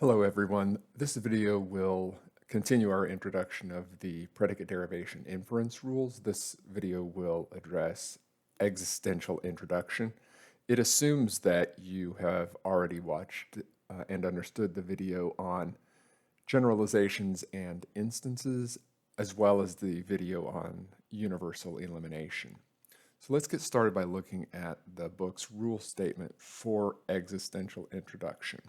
Hello everyone. This video will continue our introduction of the predicate derivation inference rules. This video will address existential introduction. It assumes that you have already watched and understood the video on generalizations and instances, as well as the video on universal elimination. So let's get started by looking at the book's rule statement for existential introduction.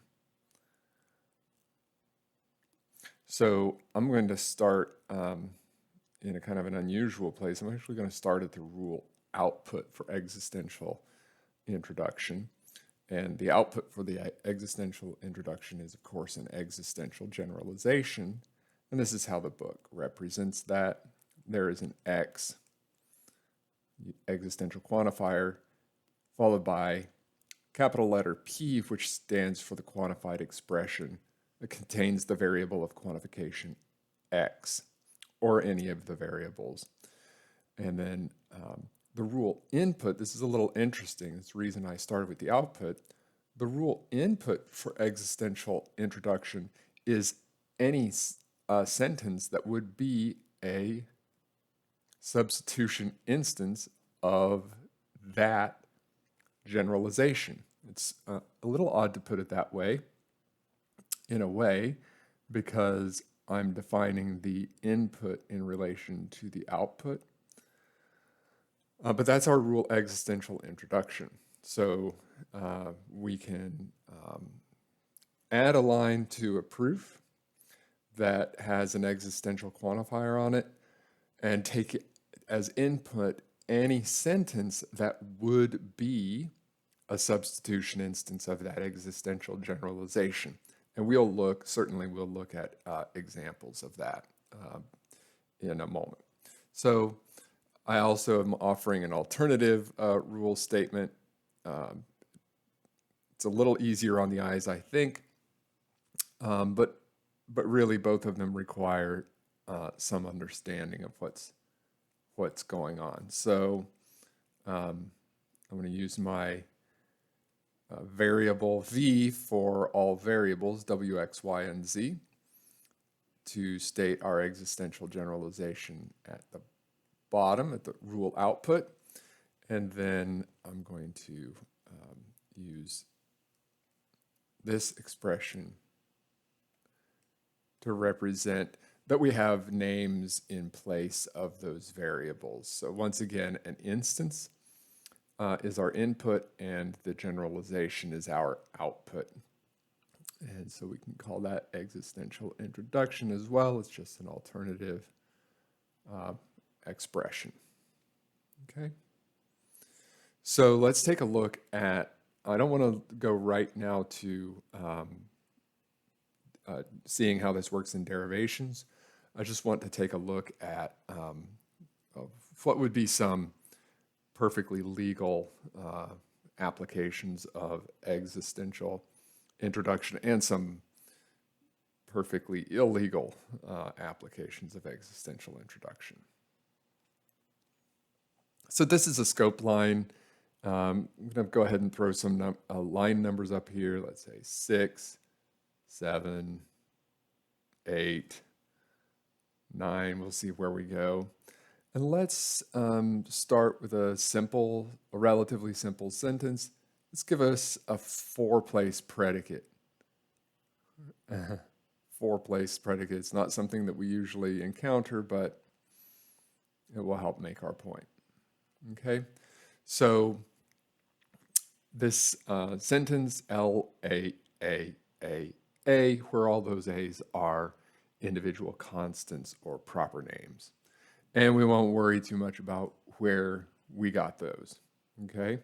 So I'm going to start in a kind of an unusual place. I'm actually going to start at the rule output for existential introduction. And the output for the existential introduction is, of course, an existential generalization. And this is how the book represents that. There is an X, existential quantifier, followed by capital letter P, which stands for the quantified expression. It contains the variable of quantification x, or any of the variables. And then the rule input, this is a little interesting. It's the reason I started with the output. The rule input for existential introduction is any sentence that would be a substitution instance of that generalization. It's a little odd to put it that way, in a way, because I'm defining the input in relation to the output. But that's our rule existential introduction. So we can add a line to a proof that has an existential quantifier on it and take it as input any sentence that would be a substitution instance of that existential generalization. And certainly we'll look at examples of that in a moment. So I also am offering an alternative rule statement. It's a little easier on the eyes, I think, but really both of them require some understanding of what's going on. So I'm going to use my variable v for all variables w, x, y, and z to state our existential generalization at the bottom, at the rule output. And then I'm going to use this expression to represent that we have names in place of those variables. So once again, an instance is our input, and the generalization is our output. And so we can call that existential introduction as well. It's just an alternative expression. Okay. So let's take a look at, I don't want to go right now to seeing how this works in derivations. I just want to take a look at what would be some perfectly legal applications of existential introduction and some perfectly illegal applications of existential introduction. So this is a scope line. I'm going to go ahead and throw some line numbers up here. Let's say 6, 7, 8, 9. We'll see where we go. And let's start with a relatively simple sentence. Let's give us a 4-place predicate. 4-place predicate. It's not something that we usually encounter, but it will help make our point. Okay, so this sentence L, A, where all those A's are individual constants or proper names. And we won't worry too much about where we got those, okay?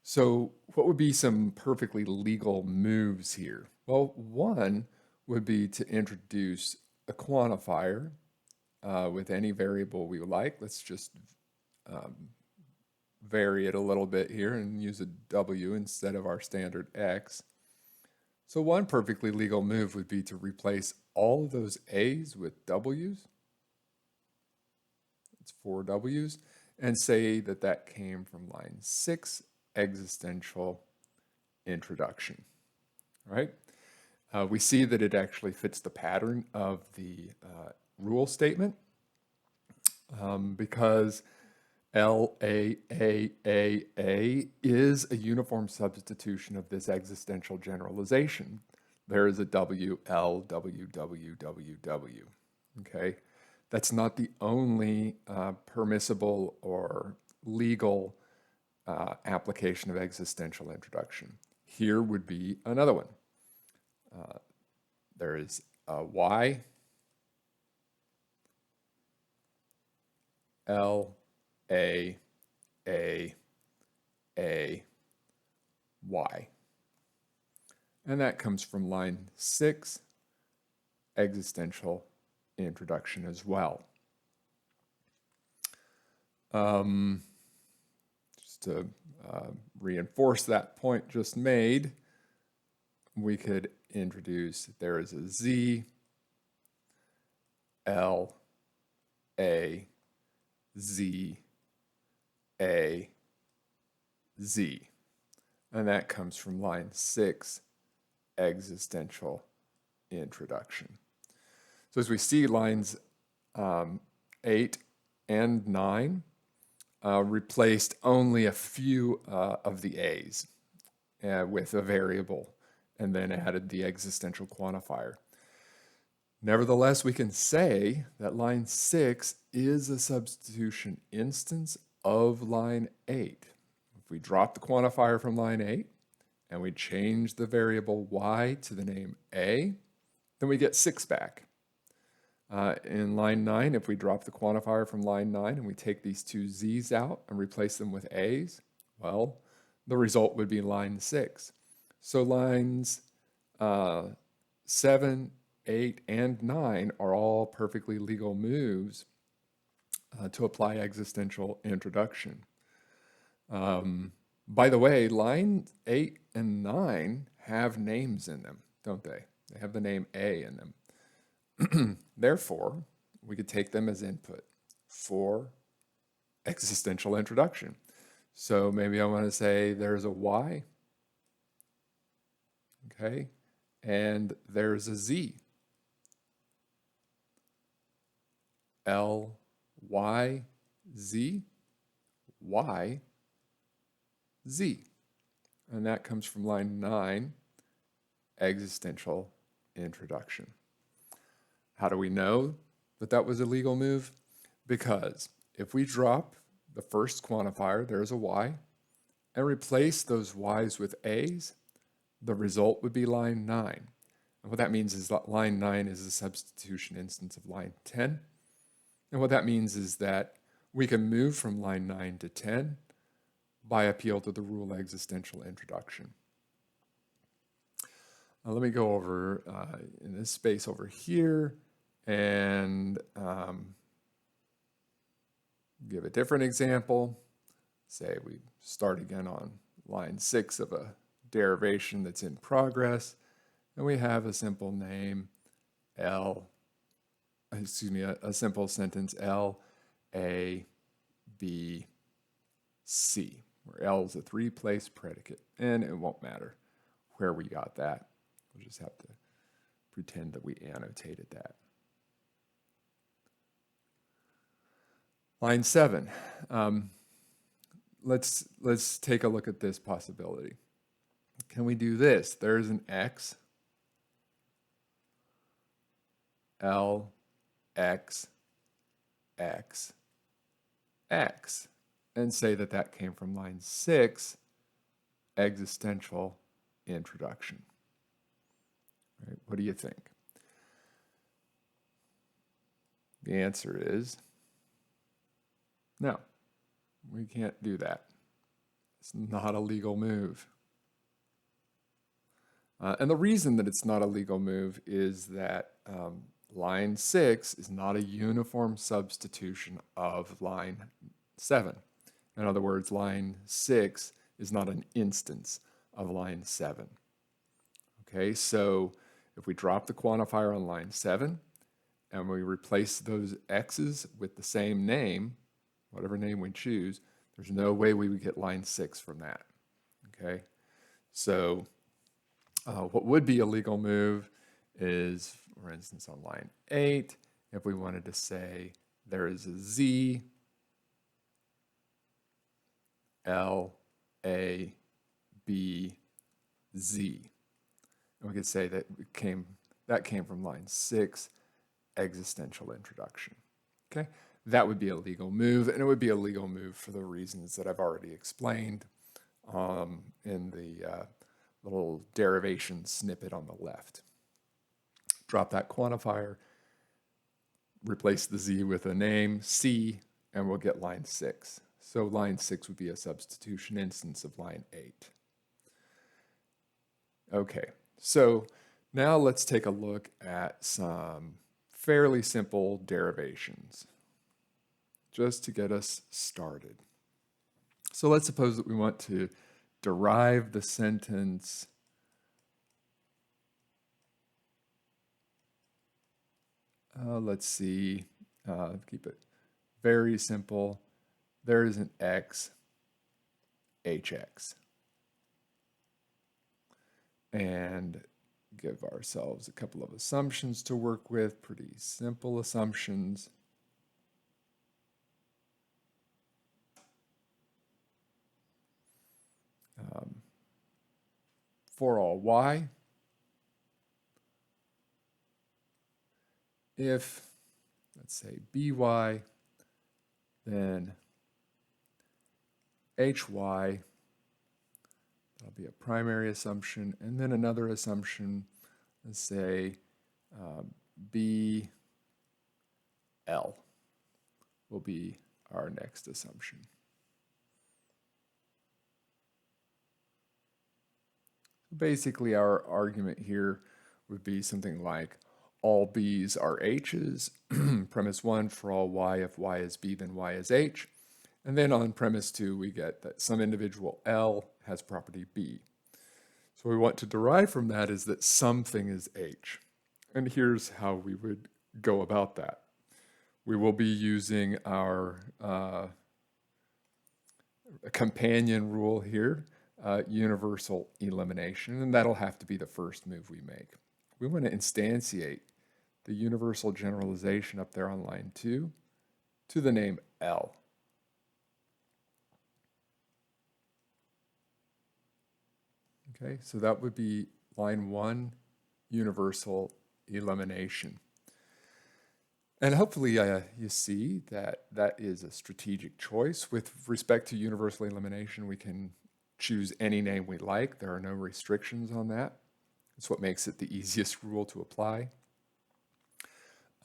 So what would be some perfectly legal moves here? Well, one would be to introduce a quantifier with any variable we like. Let's just vary it a little bit here and use a W instead of our standard X. So one perfectly legal move would be to replace all of those A's with W's. It's 4 W's, and say that that came from line 6, existential introduction. All right? We see that it actually fits the pattern of the rule statement because LAAAA is a uniform substitution of this existential generalization. There is a WLWWWW. Okay, that's not the only permissible or legal application of existential introduction. Here would be another one. There is a Y, L, A, Y. And that comes from line 6, existential introduction as well. Just to reinforce that point just made, we could introduce, there is a Z, L, A, Z, A, Z. And that comes from line 6, existential introduction. So as we see, lines 8 and 9 replaced only a few of the A's with a variable and then added the existential quantifier. Nevertheless, we can say that line 6 is a substitution instance of line 8. If we drop the quantifier from line 8 and we change the variable y to the name a, then we get 6 back. In line 9, if we drop the quantifier from line 9 and we take these two z's out and replace them with a's, well, the result would be line 6. So lines 7, 8, and 9 are all perfectly legal moves to apply existential introduction. By the way, line 8 and 9 have names in them, don't they? They have the name A in them. Therefore, we could take them as input for existential introduction. So maybe I want to say there's a Y, okay, and there's a Z. L, Y, Z, Y, Z. And that comes from line 9, existential introduction. How do we know that that was a legal move? Because if we drop the first quantifier, there's a Y, and replace those Y's with A's, the result would be line 9. And what that means is that line 9 is a substitution instance of line 10. And what that means is that we can move from line 9 to 10 by appeal to the rule existential introduction. Now let me go over in this space over here and give a different example. Say we start again on line 6 of a derivation that's in progress, and we have a simple name a simple sentence L, A, B, C, where L is a 3-place predicate, and it won't matter where we got that. We'll just have to pretend that we annotated that. Line 7. Let's take a look at this possibility. Can we do this? There's an X, L, X, X, X, and say that that came from line 6, existential introduction. Right, what do you think? The answer is no, we can't do that. It's not a legal move. And the reason that it's not a legal move is that line 6 is not a uniform substitution of line 7. In other words, line 6 is not an instance of line 7. Okay, so if we drop the quantifier on line 7 and we replace those x's with the same name, whatever name we choose, there's no way we would get line 6 from that. Okay, so What would be a legal move is, for instance, on line 8, if we wanted to say there is a Z, L, A, B, Z. And we could say that came from line 6, existential introduction. Okay, that would be a legal move, and it would be a legal move for the reasons that I've already explained in the little derivation snippet on the left. Drop that quantifier, replace the Z with a name, C, and we'll get line 6. So line 6 would be a substitution instance of line 8. Okay, so now let's take a look at some fairly simple derivations, just to get us started. So let's suppose that we want to derive the sentence let's see, keep it very simple. There is an x, hx. And give ourselves a couple of assumptions to work with, pretty simple assumptions. For all y, if, let's say, by, then hy, that'll be a primary assumption, and then another assumption, let's say bl will be our next assumption. Basically, our argument here would be something like all b's are h's, premise 1, for all y, if y is b, then y is h. And then on premise 2, we get that some individual L has property B. So what we want to derive from that is that something is H. And here's how we would go about that. We will be using our companion rule here, universal elimination, and that'll have to be the first move we make. We want to instantiate the universal generalization up there on line 2 to the name L. Okay, so that would be line 1, universal elimination. And hopefully you see that that is a strategic choice. With respect to universal elimination, we can choose any name we like. There are no restrictions on that. It's what makes it the easiest rule to apply.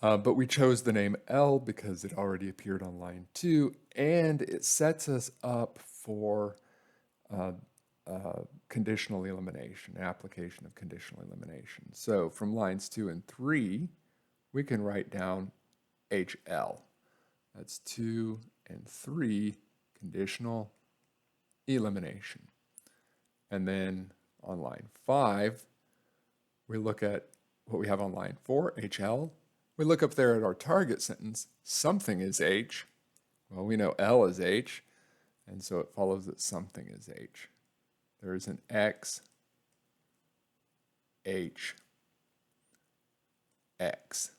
But we chose the name L because it already appeared on line 2, and it sets us up for conditional elimination, application of conditional elimination. So from lines 2 and 3, we can write down HL. That's 2 and 3 conditional elimination. And then on line 5, we look at what we have on line 4, HL. We look up there at our target sentence, something is H. Well, we know L is H, and so it follows that something is H. There is an X, H, X.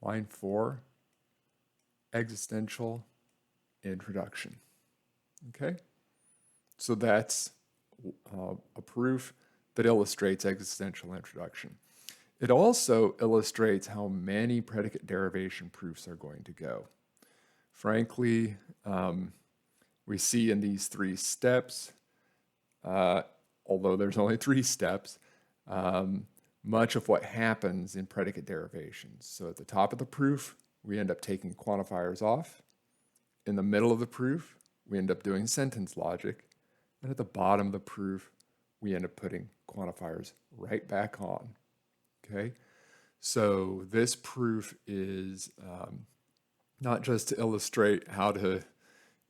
Line 4, existential introduction. Okay? So that's a proof that illustrates existential introduction. It also illustrates how many predicate derivation proofs are going to go. Frankly, we see in these 3 steps, although there's only 3 steps, much of what happens in predicate derivations. So at the top of the proof, we end up taking quantifiers off. In the middle of the proof, we end up doing sentence logic. And at the bottom of the proof, we end up putting quantifiers right back on. Okay? So this proof is not just to illustrate how to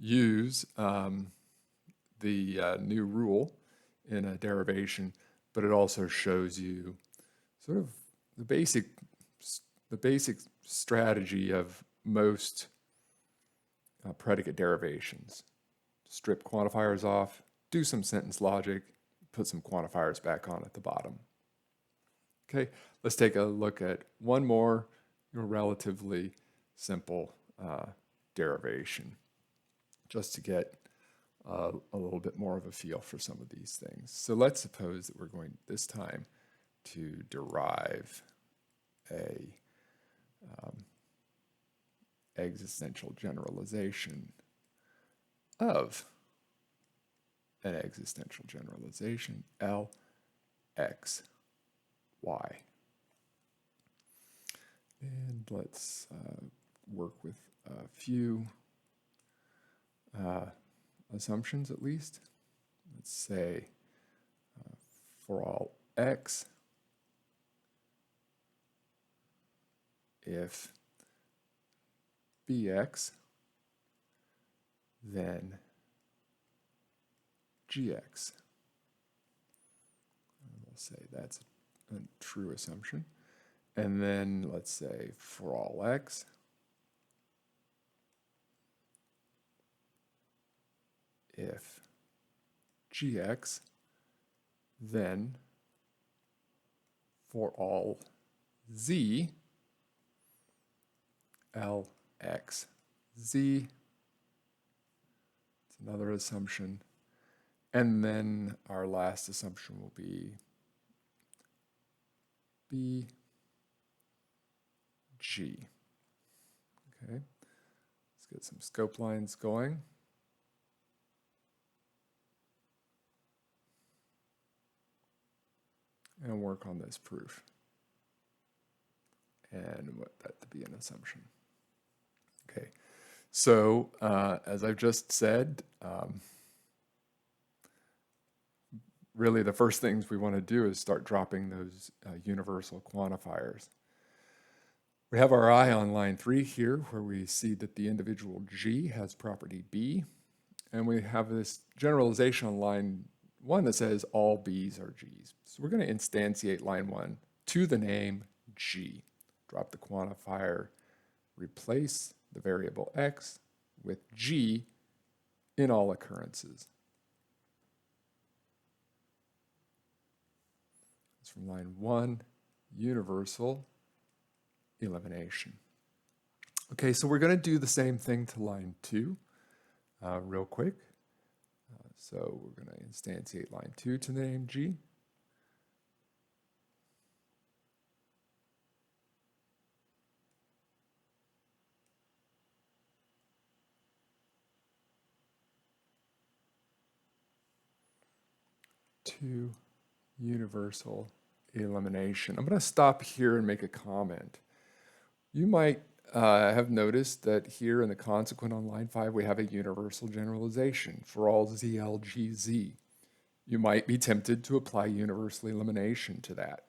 use the new rule in a derivation, but it also shows you sort of the basic strategy of most predicate derivations. Strip quantifiers off, do some sentence logic, put some quantifiers back on at the bottom. Okay, let's take a look at one more relatively simple derivation, just to get a little bit more of a feel for some of these things. So let's suppose that we're going this time to derive a existential generalization of an existential generalization, L, X, Y. And let's work with a few assumptions at least. Let's say for all X, if Bx, then Gx. And we'll say that's a true assumption. And then let's say for all X, if Gx, then for all Z, Lx, Z. It's another assumption. And then our last assumption will be B, G. Okay, let's get some scope lines going. And work on this proof. And want that to be an assumption. Okay, so as I've just said, really the first things we want to do is start dropping those universal quantifiers. We have our eye on line 3 here, where we see that the individual G has property B, and we have this generalization on line 1 that says all B's are G's. So we're going to instantiate line 1 to the name G. Drop the quantifier, replace the variable X with G in all occurrences. It's from line 1, universal elimination. Okay, so we're going to do the same thing to line 2 real quick. So we're going to instantiate line 2 to the name G. To universal elimination. I'm going to stop here and make a comment. You might have noticed that here in the consequent on line 5, we have a universal generalization for all ZLGZ. You might be tempted to apply universal elimination to that.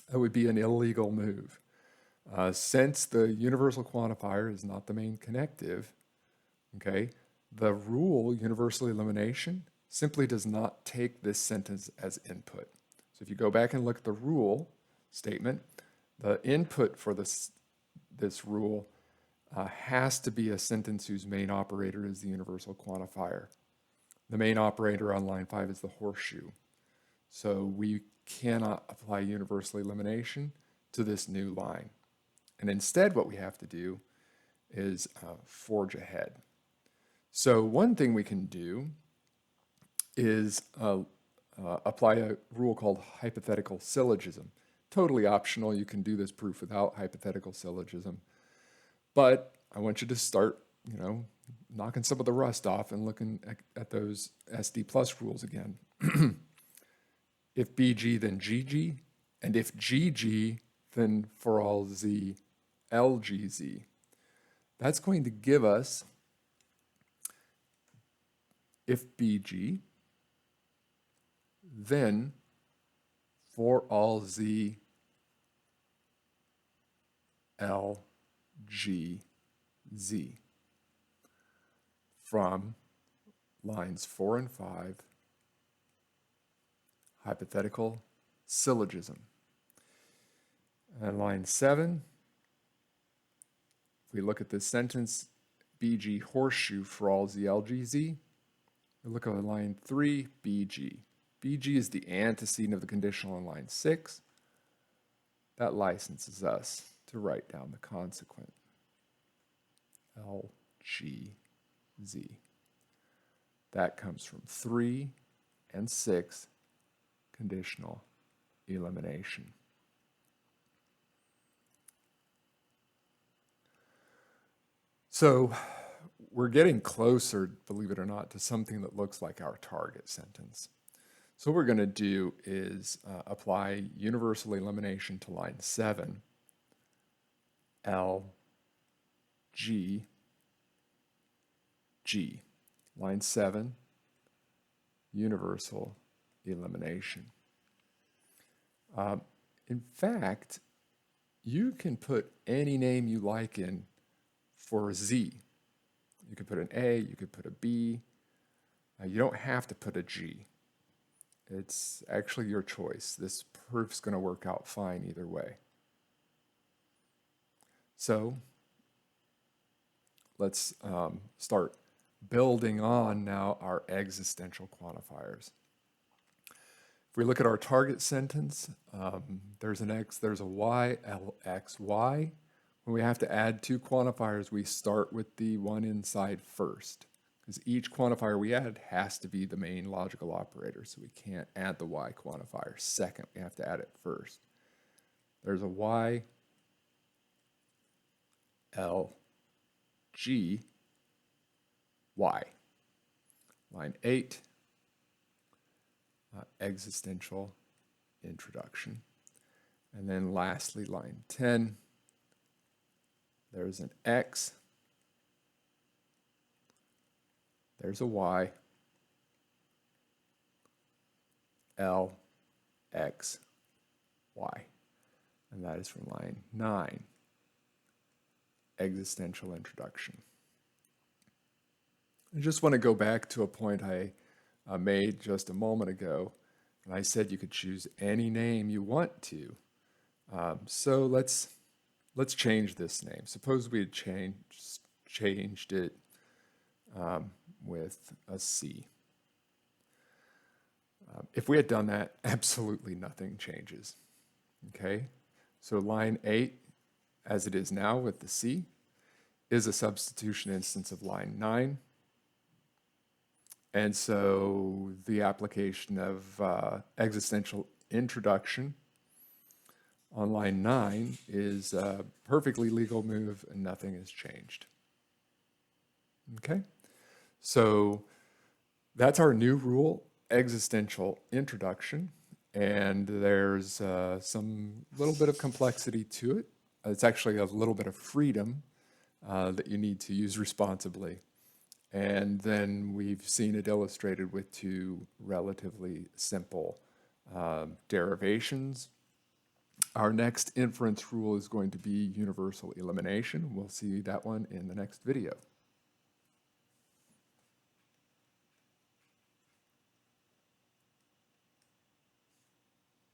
That would be an illegal move. Since the universal quantifier is not the main connective, okay, the rule universal elimination simply does not take this sentence as input. So if you go back and look at the rule statement, the input for this rule has to be a sentence whose main operator is the universal quantifier. The main operator on line 5 is the horseshoe. So we cannot apply universal elimination to this new line. And instead what we have to do is forge ahead. So one thing we can do is apply a rule called hypothetical syllogism. Totally optional. You can do this proof without hypothetical syllogism. But I want you to start, knocking some of the rust off and looking at those SD plus rules again. If BG, then GG. And if GG, then for all Z, LGZ. That's going to give us, if BG, then for all Z, L, G, Z from lines 4 and 5, hypothetical syllogism. And line 7, if we look at this sentence, BG horseshoe for all Z, L, G, Z, we look at line 3, BG. BG is the antecedent of the conditional in line 6. That licenses us to write down the consequent. LGZ. That comes from 3 and 6 conditional elimination. So we're getting closer, believe it or not, to something that looks like our target sentence. So what we're going to do is apply universal elimination to line 7, L, G, G. Line 7, universal elimination. In fact, you can put any name you like in for Z. You could put an A, you could put a B. You don't have to put a G. It's actually your choice. This proof's going to work out fine either way. So let's start building on now our existential quantifiers. If we look at our target sentence, there's an X, there's a Y, L, X, Y. When we have to add two quantifiers, we start with the one inside first, because each quantifier we add has to be the main logical operator, so we can't add the Y quantifier second. We have to add it first. There's a Y, L, G, Y. Line 8, existential introduction. And then lastly, line 10, there's an X, there's a Y, L, X, Y. And that is from line 9, existential introduction. I just want to go back to a point I made just a moment ago, and I said you could choose any name you want to. So let's change this name. Suppose we had changed it with a C. If we had done that, absolutely nothing changes. Okay, so line 8, as it is now with the C, is a substitution instance of line 9. And so the application of existential introduction on line 9 is a perfectly legal move and nothing has changed. Okay, so that's our new rule, existential introduction, and there's some little bit of complexity to it. It's actually a little bit of freedom that you need to use responsibly. And then we've seen it illustrated with two relatively simple derivations. Our next inference rule is going to be universal elimination. We'll see that one in the next video.